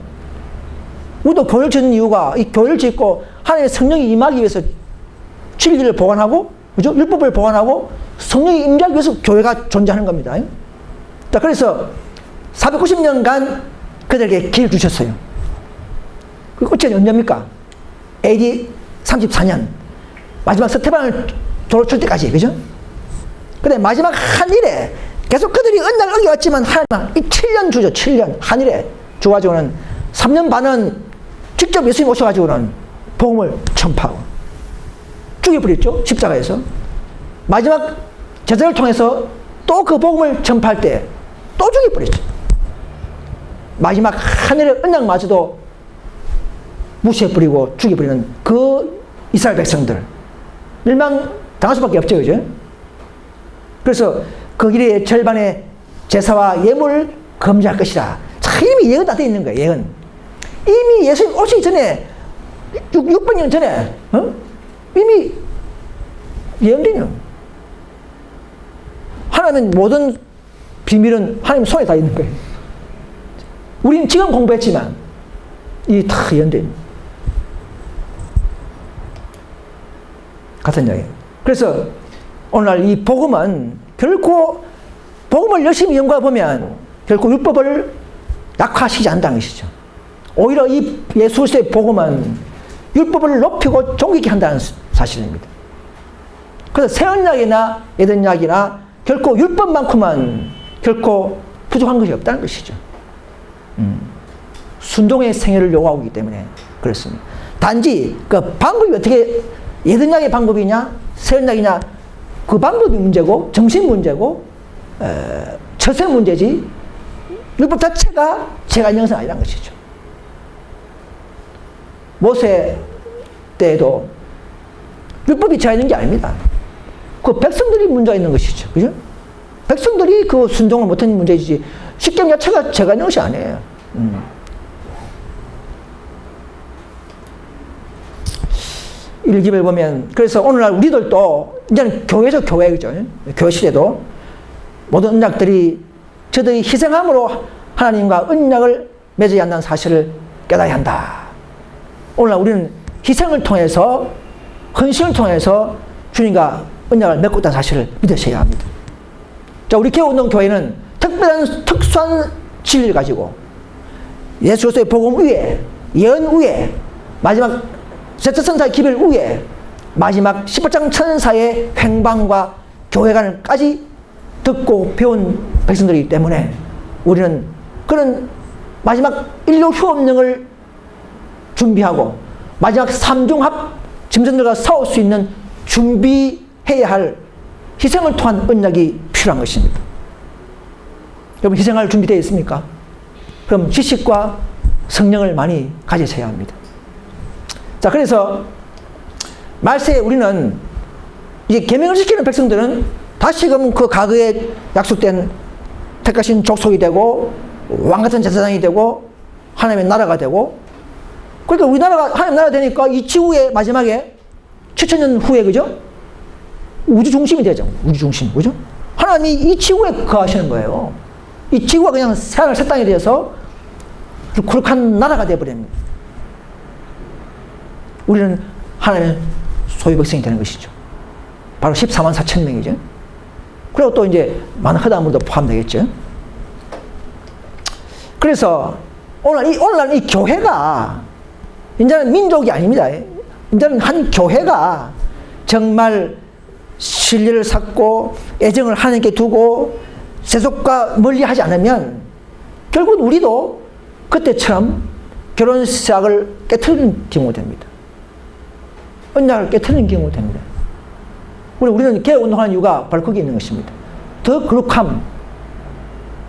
Speaker 1: 우리도 교회를 짓는 이유가 이 교회를 짓고 하나님의 성령이 임하기 위해서 진리를 보관하고, 그죠? 율법을 보관하고 성령이 임하기 위해서 교회가 존재하는 겁니다. 자, 그래서 490년간 그들에게 기회를 주셨어요. 그 어찌 언제입니까? AD 34년 마지막 스테반을 돌을 칠 때까지, 그죠? 근데 마지막 한 일에 계속 그들이 언약을 어겨왔지만 하나님은 이 7년 주죠. 7년 한 일에 주가지고는 3년 반은 직접 예수님 오셔가지고는 복음을 전파하고 죽여버렸죠. 십자가에서. 마지막 제자를 통해서 또 그 복음을 전파할 때 또 죽여버렸죠. 마지막 하늘의 언약마저도 무시해버리고 죽여버리는 그 이스라엘 백성들 멸망당할 수밖에 없죠. 그죠? 그래서 그 일의 절반의 제사와 예물을 금지할 것이다. 자, 이미 예언 다 되어 있는 거예요. 예언. 이미 예수님 오시기 전에 600년 전에 이미 예언되는 하나님은 모든 비밀은 하나님 손에 다 있는 거예요. 우리는 지금 공부했지만 이 다 예언된 같은 이야기예요. 그래서 오늘 이 복음은 결코 복음을 열심히 연구해 보면 결코 율법을 약화시키지 않는다는 것이죠. 오히려 이 예수의 복음은 율법을 높이고 존귀케 한다는 사실입니다. 그래서 새 언약이나 옛 언약이나 결코 율법만큼은 결코 부족한 것이 없다는 것이죠. 순종의 생애를 요구하고 있기 때문에 그렇습니다. 단지 그 방법이 어떻게 옛 언약의 방법이냐 새 언약이냐 그 방법이 문제고 정신 문제고 처세 문제지 율법 자체가 제가 영성 아니라는 것이죠. 모세 때에도 율법이 제가 있는 게 아닙니다. 그 백성들이 문제가 있는 것이죠. 그죠? 백성들이 그 순종을 못하는 문제이지 십계명 자체가 제가 있는 것이 아니에요. 1기를 보면 그래서 오늘날 우리들도 이제는 교회죠. 교회, 그죠? 교회 시대도 모든 언약들이 저들이 희생함으로 하나님과 언약을 맺어야 한다는 사실을 깨달아야 한다. 오늘날 우리는 희생을 통해서 헌신을 통해서 주님과 언약을 맺고 있다는 사실을 믿으셔야 합니다. 자, 우리 개운동교회는 특수한 진리를 가지고 예수 그리스도의 복음 위에 예언 위에 마지막 세트선사의 기별 위에 마지막 18장 천사의 횡방과 교회관을까지 듣고 배운 백성들이기 때문에 우리는 그런 마지막 인류 휴업령을 준비하고 마지막 삼중합 짐승들과 싸울 수 있는 준비해야 할 희생을 통한 언약이 필요한 것입니다. 여러분, 희생할 준비되어 있습니까? 그럼 지식과 성령을 많이 가지셔야 합니다. 자, 그래서 말세에 우리는 이제 계명을 지키는 백성들은 다시금 그 과거에 약속된 택하신 족속이 되고 왕같은 제사장이 되고 하나님의 나라가 되고, 그러니까 우리나라가 하나님 나라가 되니까 이 지구의 마지막에 7,000년 후에, 그죠? 우주 중심이 되죠. 우주 중심, 그죠? 하나님이 이 지구에 거하시는 거예요. 이 지구가 그냥 세상을 새 땅이 되어서 거룩한 나라가 되어버립니다. 우리는 하나님의 소유 백성이 되는 것이죠. 바로 14만 4천 명이죠. 그리고 또 이제 많은 허다물도 포함되겠죠. 그래서 오늘날 이 교회가 이제는 민족이 아닙니다. 이제는 한 교회가 정말 신뢰를 쌓고 애정을 하나님께 두고 세속과 멀리하지 않으면 결국 우리도 그때처럼 결혼 시작을 깨트리는 경우가 됩니다. 언약을 깨트리는 경우가 됩니다. 우리는 개혁운동하는 이유가 바로 거기에 있는 것입니다. 더 거룩함,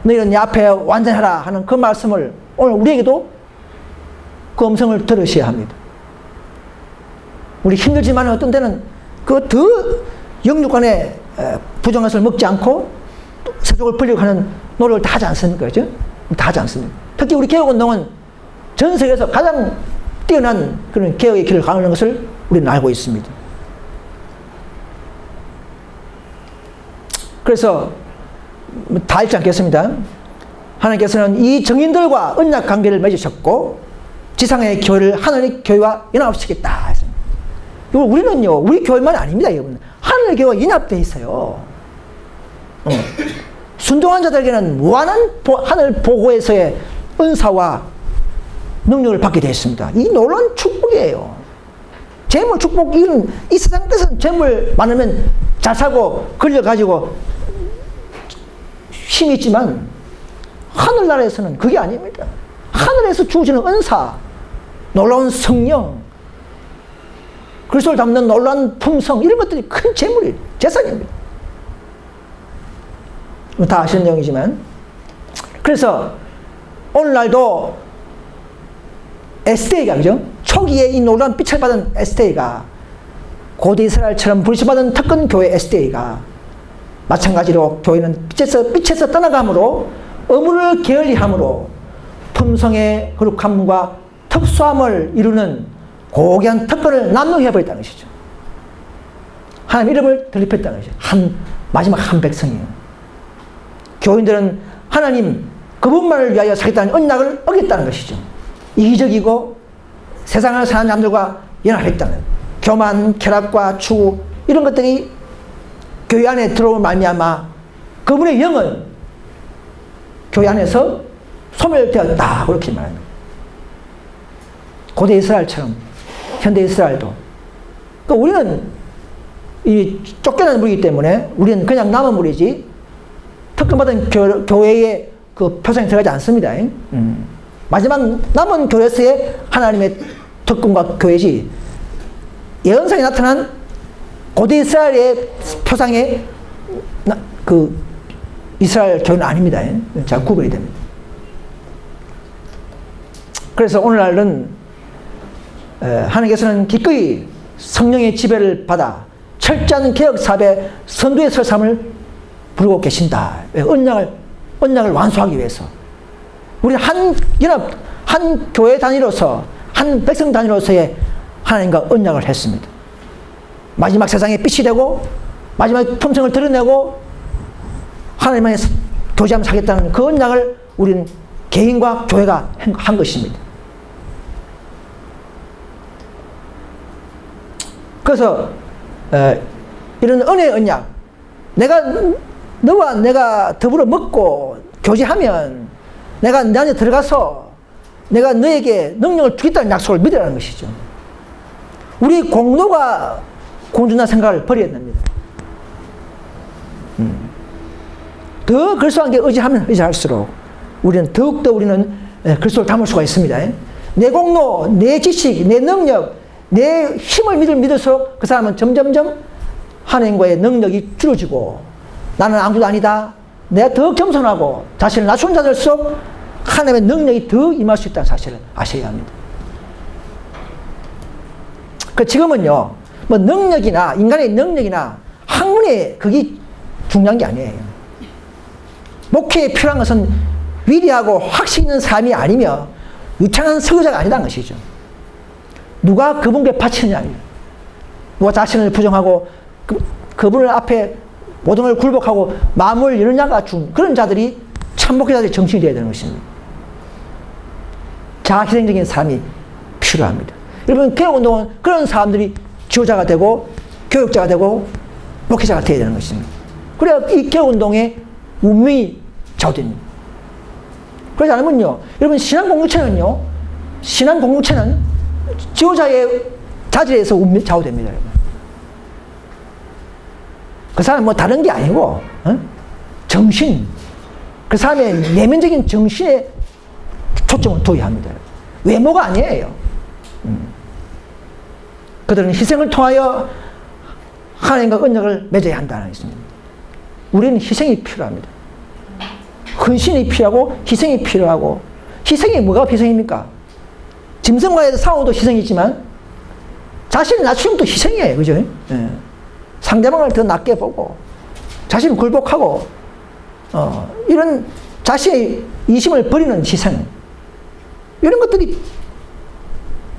Speaker 1: 너희는 내 앞에 완전하라 하는 그 말씀을 오늘 우리에게도 그 음성을 들으셔야 합니다. 우리 힘들지만 어떤 때는 그 더 영육간에 부정한 것을 먹지 않고 세속을 버리려고 하는 노력을 다 하지 않습니까? 그죠? 다 하지 않습니다. 특히 우리 개혁운동은 전 세계에서 가장 뛰어난 그런 개혁의 길을 가는 것을 우리는 알고 있습니다. 그래서 다 읽지 않겠습니다. 하나님께서는 이 정인들과 언약 관계를 맺으셨고 지상의 교회를 하늘의 교회와 연합시키겠다 했습니다. 우리는요, 우리 교회만 아닙니다, 여러분. 하늘의 교회와 연합되어 있어요. 순종한 자들에게는 무한한 하늘 보호에서의 은사와 능력을 받게 되어 있습니다. 이 놀라운 축복이에요. 재물 축복, 이 세상 끝은 재물 많으면 잘 살고 걸려가지고 힘이 있지만 하늘나라에서는 그게 아닙니다. 하늘에서 주어지는 은사, 놀라운 성령, 그리스도를 담는 놀라운 품성, 이런 것들이 큰 재물이 재산입니다. 다 아시는 내용이지만, 그래서 오늘날도 에스테이가, 그죠? 초기에 이 놀라운 빛을 받은 에스테이가 고대 이스라엘처럼 부르심받은 특권 교회 에스테이가 마찬가지로 교회는 빛에서 떠나감으로 의무를 게을리함으로 품성의 거룩함과 특수함을 이루는 고귀한 특권을 남용해버렸다는 것이죠. 하나님 이름을 드립했다는 것이죠. 마지막 한 백성이에요. 교인들은 하나님 그분만을 위하여 살겠다는 언약을 어겼다는 것이죠. 이기적이고 세상을 사는 사람들과 연합했다는, 교만, 쾌락과 추구, 이런 것들이 교회 안에 들어올 말미암아 그분의 영은 교회 안에서 소멸되었다, 그렇게 말합니다. 고대 이스라엘처럼 현대 이스라엘도. 그러니까 우리는 이 쫓겨난 무리이기 때문에 우리는 그냥 남은 무리지 특권받은 교회의 그 표상에 들어가지 않습니다. 마지막 남은 교회에서의 하나님의 특권과 교회지, 예언상에 나타난 고대 이스라엘의 표상의 그 이스라엘 교회는 아닙니다. 잘 구분이 됩니다. 그래서 오늘날은 하나님께서는 기꺼이 성령의 지배를 받아 철저한 개혁 사업에 선두에 설 사람을 부르고 계신다. 언약을 완수하기 위해서. 우리 한 연합, 한 교회 단위로서, 한 백성 단위로서의 하나님과 언약을 했습니다. 마지막 세상에 빛이 되고 마지막 품성을 드러내고 하나님만의 교제하며 살겠다는 그 언약을 우리는 개인과 교회가 한 것입니다. 그래서 이런 은혜의 언약, 너와 내가 더불어 먹고 교제하면 내가 내 안에 들어가서 내가 너에게 능력을 주겠다는 약속을 믿으라는 것이죠. 우리 공로가 공준한 생각을 버려야 됩니다. 더 그리스도 안에 의지하면 의지할수록 우리는 더욱더 그리스도를 담을 수가 있습니다. 내 공로, 내 지식, 내 능력, 내 힘을 믿을수록 그 사람은 점점점 하나님과의 능력이 줄어지고 나는 아무도 아니다. 내가 더 겸손하고 자신을 낮춘 자들수록 하나님의 능력이 더 임할 수 있다는 사실을 아셔야 합니다. 지금은요, 뭐 능력이나 인간의 능력이나 학문의 그게 중요한 게 아니에요. 목회에 필요한 것은 위대하고 확신 있는 삶이 아니며 유창한 설교자가 아니라는 것이죠. 누가 그분께 바치느냐입니다. 누가 자신을 부정하고 그분을 앞에 모든 걸 굴복하고 마음을 열느냐가 준 그런 자들이 참 목회자들의 정신이 되어야 되는 것입니다. 자아희생적인 삶이 필요합니다. 여러분, 개혁운동은 그런 사람들이 지도자가 되고 교육자가 되고 목회자가 되어야 되는 것입니다. 그래야 이 개혁운동의 운명이 좌우됩니다. 그러지 않으면요, 여러분, 신앙공동체는 지도자의 자질에서 좌우됩니다. 여러분. 그 사람은 뭐 다른 게 아니고 정신, 그 사람의 내면적인 정신에 초점을 둬야 합니다. 외모가 아니에요. 그들은 희생을 통하여 하나님과 언약을 맺어야 한다는 것입니다. 우리는 희생이 필요합니다. 헌신이 필요하고 희생이 필요하고, 희생이 뭐가 희생입니까? 짐승과의 싸움도 희생이지만 자신을 낮추는 것도 희생이에요. 그죠? 예. 상대방을 더 낮게 보고 자신을 굴복하고 이런 자신의 이심을 버리는 희생, 이런 것들이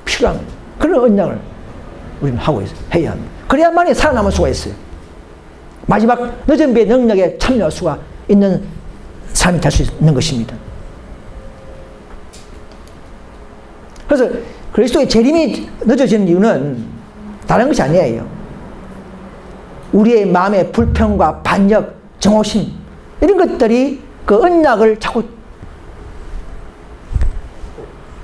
Speaker 1: 필요한 그런 언약을 우리는 해야 합니다. 그래야만이 살아남을 수가 있어요. 마지막 늦은 비의 능력에 참여할 수가 있는 삶이 될 수 있는 것입니다. 그래서 그리스도의 재림이 늦어지는 이유는 다른 것이 아니에요. 우리의 마음의 불평과 반역, 정오심, 이런 것들이 그 언약을 자꾸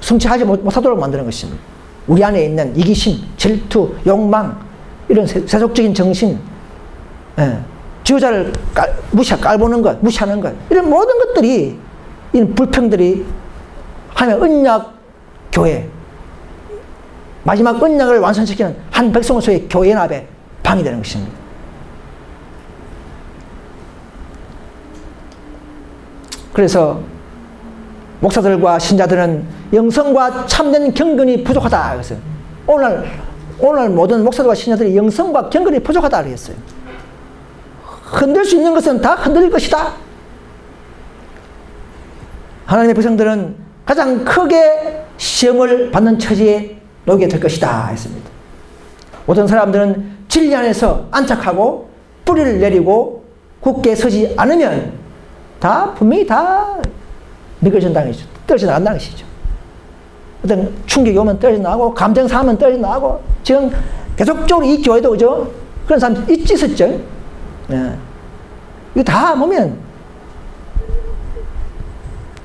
Speaker 1: 성취하지 못하도록 만드는 것입니다. 우리 안에 있는 이기심, 질투, 욕망, 이런 세속적인 정신, 지도자를 깔보는 것, 무시하는 것, 이런 모든 것들이, 이런 불평들이 하나님의 언약 교회, 마지막 언약을 완성시키는 한 백성으로서의 교회 연합에 방해되는 것입니다. 그래서 목사들과 신자들은 영성과 참된 경건이 부족하다. 그래서 오늘 모든 목사들과 신자들이 영성과 경건이 부족하다 그랬어요. 흔들 수 있는 것은 다 흔들릴 것이다. 하나님의 백성들은 가장 크게 시험을 받는 처지에 놓이게 될 것이다 했습니다. 어떤 사람들은 진리 안에서 안착하고 뿌리를 내리고 굳게 서지 않으면 분명히 다 미끄러진다는 것이죠. 떨어져 나간다는 것이죠. 어떤 충격이 오면 떨어져 나가고, 감정 상하면 떨어져 나가고, 지금 계속적으로 이 교회도 그죠? 그런 사람 있지 있었죠? 예. 이거 다 보면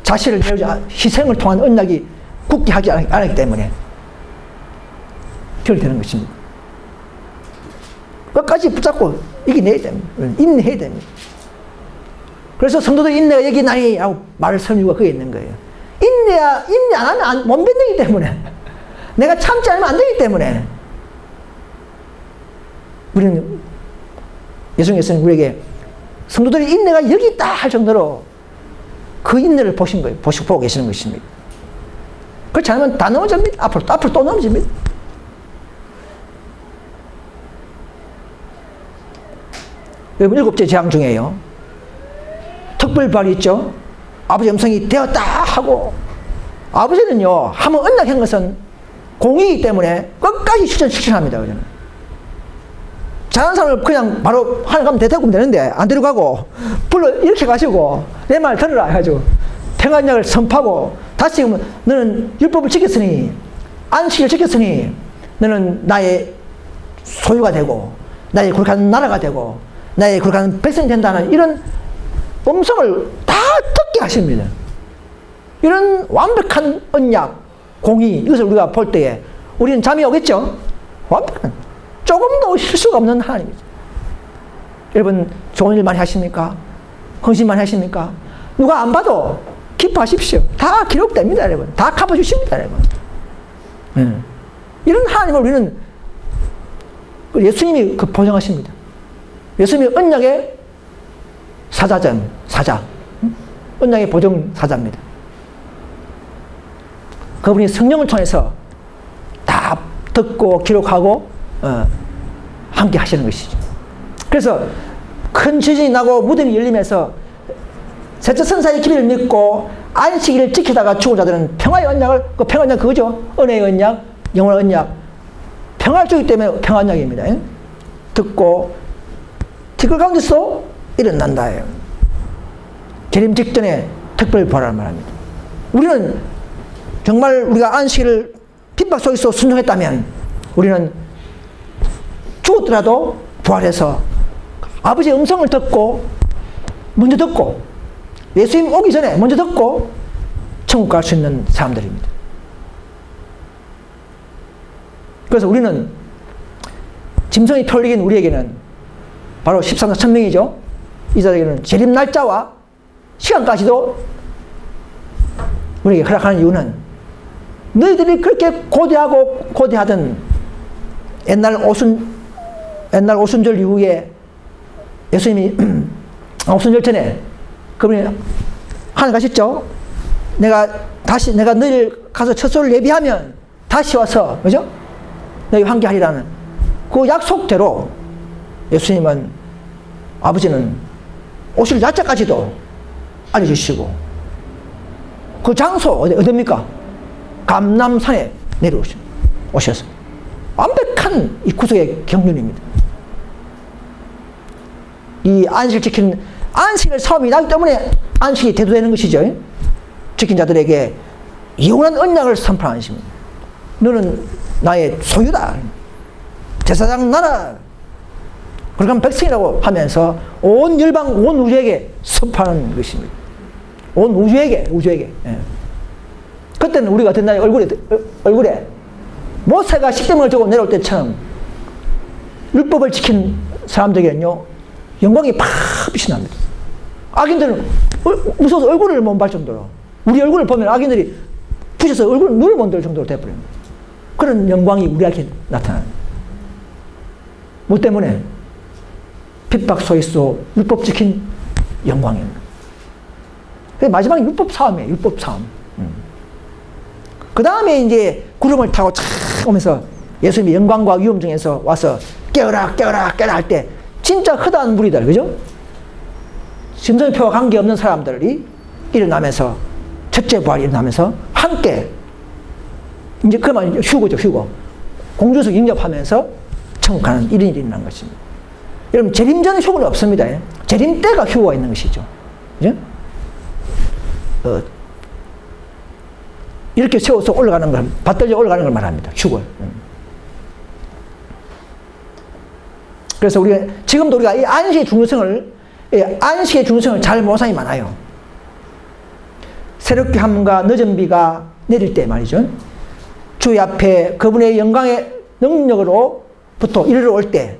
Speaker 1: 자신을 내어주지, 희생을 통한 언약이 굳게 하지 않았기 때문에 그렇게 되는 것입니다. 끝까지 붙잡고 이겨내야 됩니다. 인내해야 됩니다. 그래서 성도들 인내가 여기 나니 하고 말을 서는 이유가 거기에 있는 거예요. 인내 안 하면 못 견디기 때문에, 내가 참지 않으면 안 되기 때문에, 우리는 예수님께서는 우리에게 성도들의 인내가 여기 있다 할 정도로 그 인내를 보신 거예요. 보고 계시는 것입니다. 그렇지 않으면 다 넘어집니다. 앞으로 또 넘어집니다. 여러분, 7째 재앙 중에요, 특별발이 있죠. 아버지 음성이 되었다 하고, 아버지는요, 한번 언약한 것은 공이기 때문에 끝까지 실천합니다. 그러면 자는 사람을 그냥 바로 하늘 가면 데리고 되는데 안 데려가고 불러 이렇게 가시고 내 말 들으라 해가지고 평안약을 선포하고, 다시 너는 율법을 지켰으니, 안식을 지켰으니 너는 나의 소유가 되고 나의 거룩한 나라가 되고 나의 거룩한 백성이 된다는 이런 음성을 다 듣게 하십니다. 이런 완벽한 언약, 공의, 이것을 우리가 볼 때에 우리는 잠이 오겠죠? 완벽한, 조금도 실수가 없는 하나님이죠. 여러분 좋은 일 많이 하십니까? 헌신 많이 하십니까? 누가 안 봐도 기뻐하십시오. 다 기록됩니다, 여러분. 다 갚아주십니다, 여러분. 이런 하나님을 우리는 예수님이 보장하십니다. 예수님이 언약의 사자. 언약의 보증 사자입니다. 그분이 성령을 통해서 다 듣고 기록하고 함께 하시는 것이죠. 그래서 큰 지진이 나고 무덤이 열리면서 셋째 선사의 기별을 믿고 안식일을 지키다가 죽은 자들은 평화의 언약을, 그 평화의 언약 그거죠. 은혜의 언약, 영원한 언약. 평화를 주기 때문에 평화의 언약입니다. 듣고 티끌 가운데서 일어난다. 재림 직전에 특별 부활을 말합니다. 우리는 정말 우리가 안식일을 핍박 속에서 순종했다면 우리는 죽었더라도 부활해서 아버지의 음성을 듣고 먼저 듣고 예수님 오기 전에 먼저 듣고 천국 갈 수 있는 사람들입니다. 그래서 우리는 짐승이 표 흘리긴 우리에게는 바로 13만 천명이죠. 이 자들에게는 재림 날짜와 시간까지도 우리에게 허락하는 이유는 너희들이 그렇게 고대하던 옛날 오순절 이후에 예수님이 오순절 전에 그분이 하늘 가셨죠. 내가 너희를 가서 첫소를 예비하면 다시 와서 그죠? 너희 함께하리라는 그 약속대로 예수님은 아버지는 오실 날짜까지도 알려주시고 그 장소 어디입니까? 감람산에 오셔서 완벽한 이 구속의 경륜입니다. 이 안식을 지키는 안식을 사업이 나기 때문에 안식이 대두되는 것이죠. 지킨 자들에게 영원한 언약을 선포하는 것입니다. 너는 나의 소유다. 제사장 나라. 그러니까 백성이라고 하면서 온 열방, 온 우주에게 선포하는 것입니다. 온 우주에게. 예. 그때는 우리가 어떤 날에 얼굴에 모세가 십계명을 적고 내려올 때처럼 율법을 지킨 사람들에게는요 영광이 팍 빛이 납니다. 악인들은 무서워서 얼굴을 못 볼 정도로 우리 얼굴을 보면 악인들이 부셔서 눈을 못 들 정도로 돼버립니다. 그런 영광이 우리에게 나타납니다. 뭐 때문에? 핍박 속에서 율법 지킨 영광입니다. 마지막에 율법 싸움이에요. 율법 싸움. 그 다음에 이제 구름을 타고 촥 오면서 예수님이 영광과 위험 중에서 와서 깨어라 할 때 진짜 허다한 무리들, 그죠? 심성표와 관계없는 사람들이 일어나면서 첫째 부활이 일어나면서 함께 이제 그만 휴고죠, 휴고. 공주석 영접하면서 천국 가는 이런 일이 일어난 것입니다. 여러분, 재림 전 휴고는 없습니다. 재림 때가 휴고가 있는 것이죠. 그죠? 이렇게 세워서 올라가는 걸, 받들려 올라가는 걸 말합니다. 휴고. 그래서 지금도 우리가 이 안식의 중요성을 잘 모르는 사람이 많아요. 새롭게 함과 늦은 비가 내릴 때 말이죠. 주의 앞에 그분의 영광의 능력으로부터 이르러 올 때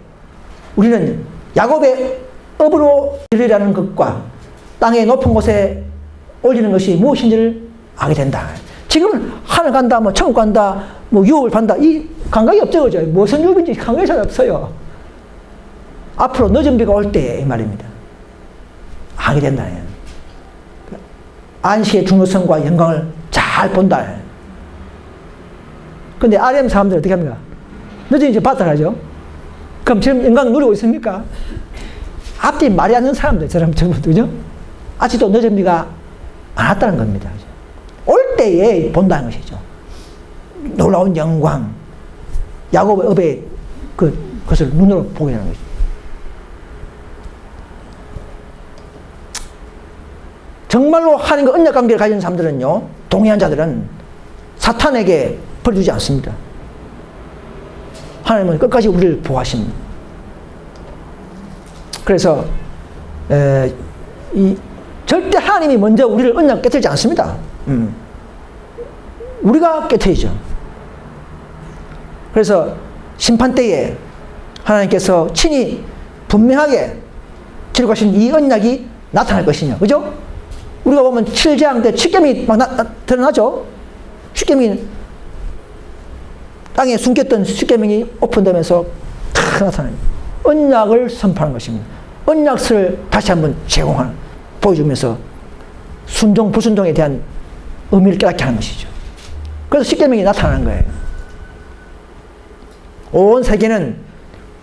Speaker 1: 우리는 야곱의 업으로 이르라는 것과 땅의 높은 곳에 올리는 것이 무엇인지를 알게 된다. 지금은 하늘 간다, 뭐 천국 간다, 뭐 유업을 받는다, 이 감각이 없죠, 그죠? 무슨 유업인지 감각이 잘 없어요. 앞으로 늦은 비가 올 때 이 말입니다. 알게 된다. 안식의 중요성과 영광을 잘 본다. 근데 RM 사람들 어떻게 합니까? 늦은 이제 받아가죠. 그럼 지금 영광 누리고 있습니까? 앞뒤 말이 안 되는 사람들, 저런 그죠? 아직도 늦은 비가 안 왔다는 겁니다. 올 때에 본다는 것이죠. 놀라운 영광, 야곱의 업의 그것을 눈으로 보게 되는 것이죠. 정말로 하나님과 언약 관계를 가진 사람들은요, 동의한 자들은 사탄에게 벌주지 않습니다. 하나님은 끝까지 우리를 보호하십니다. 그래서 절대 하나님이 먼저 우리를 언약 깨뜨리지 않습니다. 우리가 깨뜨리죠. 그래서 심판 때에 하나님께서 친히 분명하게 기록하신 이 언약이 나타날 것이냐. 그죠? 우리가 보면 7재앙 때 십계명이 막 드러나죠? 십계명이 땅에 숨겼던 십계명이 오픈되면서 탁 나타납니다. 언약을 선포하는 것입니다. 언약을 다시 한번 제공하는, 보여주면서 순종, 불순종에 대한 의미를 깨닫게 하는 것이죠. 그래서 십계명이 나타나는 거예요. 온 세계는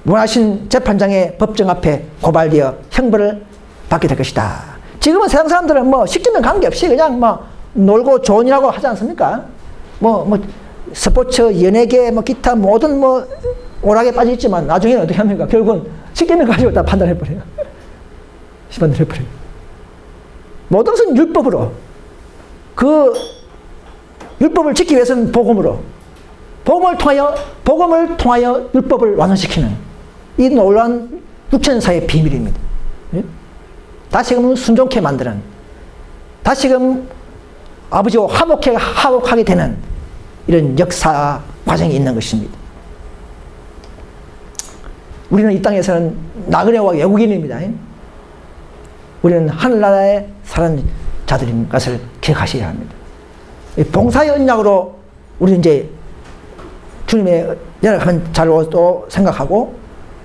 Speaker 1: 무한하신 재판장의 법정 앞에 고발되어 형벌을 받게 될 것이다. 지금은 세상 사람들은 뭐 십계명 관계없이 그냥 뭐 놀고 좋은 일하고 하지 않습니까? 뭐 스포츠, 연예계, 뭐 기타 모든 뭐 오락에 빠져 있지만 나중에는 어떻게 합니까? 결국은 십계명 가지고 다 판단해버려요. 판단해버려요. 모든 것은 율법으로. 그 율법을 지키기 위해서는 복음으로. 복음을 통하여 율법을 완성시키는 이 놀라운 육천사의 비밀입니다. 다시금 순종케 만드는, 다시금 아버지와 화목하게 되는 이런 역사 과정이 있는 것입니다. 우리는 이 땅에서는 나그네와 외국인입니다. 우리는 하늘나라에 사는 자들인 것을 기억하셔야 합니다. 봉사의 언약으로 우리는 이제 주님의 연약하면 잘도 생각하고,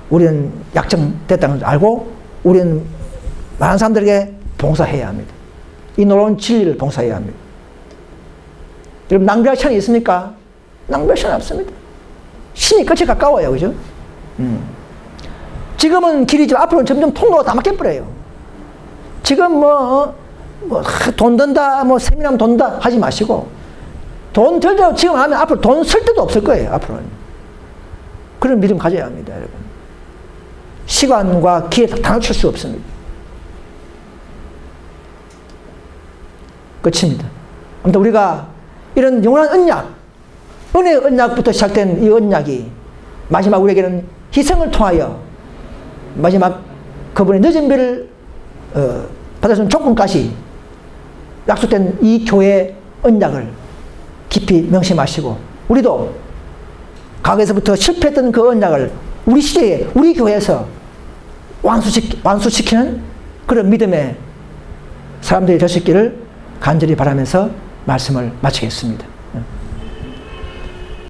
Speaker 1: 우리는 약점됐다는 걸 알고, 우리는 많은 사람들에게 봉사해야 합니다. 이 놀라운 진리를 봉사해야 합니다. 여러분, 낭비할 시간이 있습니까? 낭비할 시간이 없습니다. 신이 끝이 가까워요. 그죠? 지금은 길이지만 앞으로는 점점 통로가 다 막혀버려요. 지금 돈 든다, 세미나면 돈 든다 하지 마시고, 돈 들더라도 지금 하면 앞으로 돈 쓸 데도 없을 거예요. 앞으로는. 그런 믿음 가져야 합니다. 여러분. 시간과 기회 다 놓칠 수 없습니다. 끝입니다. 아무튼 우리가 이런 영원한 언약, 은혜의 언약부터 시작된 이 언약이 마지막 우리에게는 희생을 통하여 마지막 그분의 늦은 비를 받아주는 조건까지 약속된 이 교회의 언약을 깊이 명심하시고, 우리도 과거에서부터 실패했던 그 언약을 우리 시대에, 우리 교회에서 완수시키는 그런 믿음의 사람들이 될 수 있기를 간절히 바라면서 말씀을 마치겠습니다.